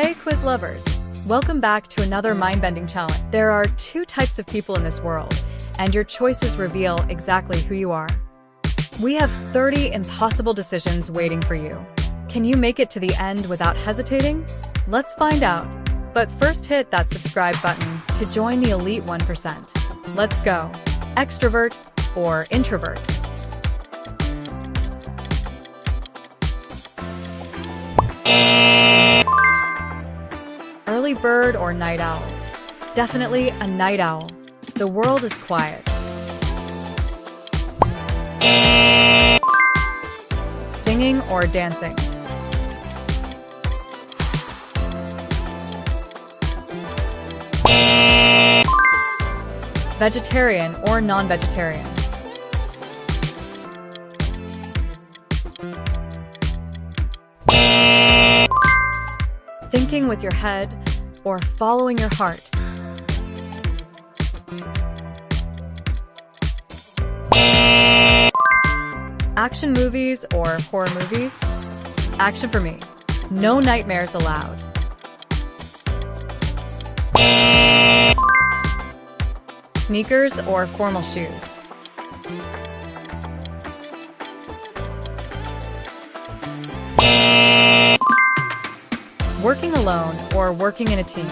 Hey quiz lovers! Welcome back to another mind-bending challenge. There are two types of people in this world, and your choices reveal exactly who you are. We have 30 impossible decisions waiting for you. Can you make it to the end without hesitating? Let's find out. But first hit that subscribe button to join the elite 1%. Let's go. Extrovert or introvert? Early bird or night owl? Definitely a night owl. The world is quiet. Singing or dancing? Vegetarian or non-vegetarian? Thinking with your head or following your heart? Action movies or horror movies? Action for me. No nightmares allowed. Sneakers or formal shoes? Working alone or working in a team?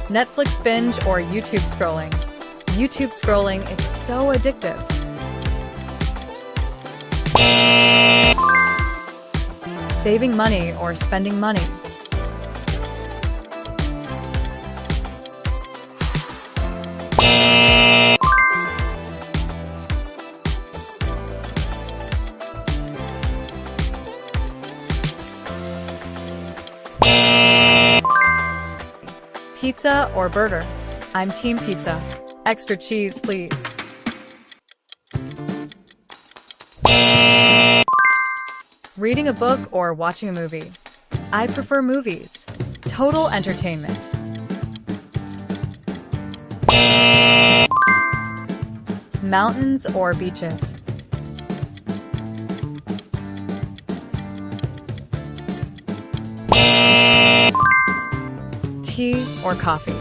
Netflix binge or YouTube scrolling? YouTube scrolling is so addictive. Saving money or spending money? Pizza or burger? I'm team pizza. Extra cheese, please. Reading a book or watching a movie? I prefer movies. Total entertainment. Mountains or beaches? Tea or coffee?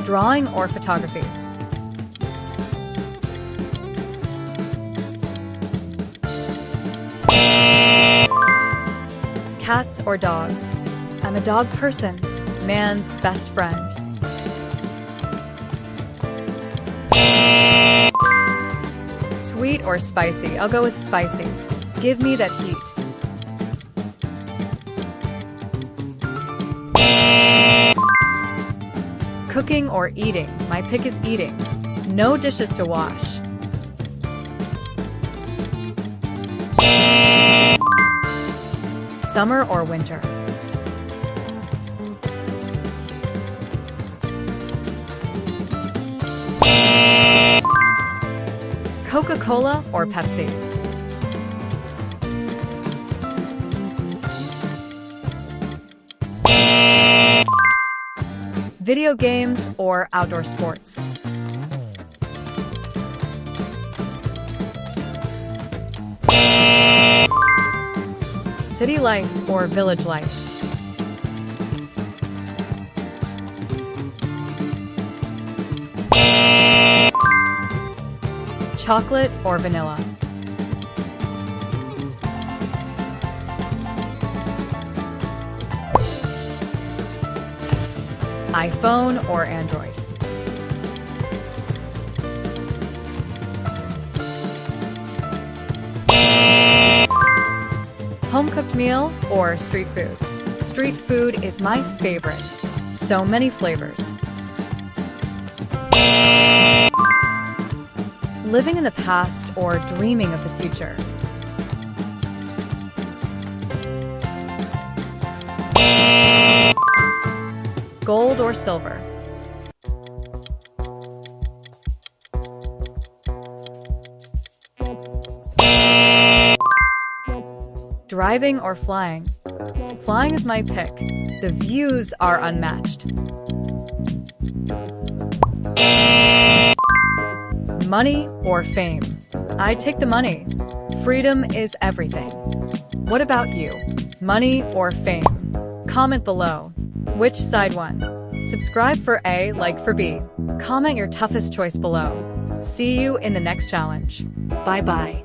Drawing or photography? Cats or dogs? I'm a dog person, man's best friend. Sweet or spicy? I'll go with spicy. Give me that heat. Cooking or eating? My pick is eating. No dishes to wash. Summer or winter? Coca-Cola or Pepsi? Video games or outdoor sports? City life or village life? Chocolate or vanilla? iPhone or Android? Home-cooked meal or street food? Street food is my favorite. So many flavors. Living in the past or dreaming of the future? Gold or silver? Driving or flying? Flying is my pick. The views are unmatched. Money or fame? I take the money. Freedom is everything. What about you? Money or fame? Comment below. Which side won? Subscribe for A, like for B. Comment your toughest choice below. See you in the next challenge. Bye-bye.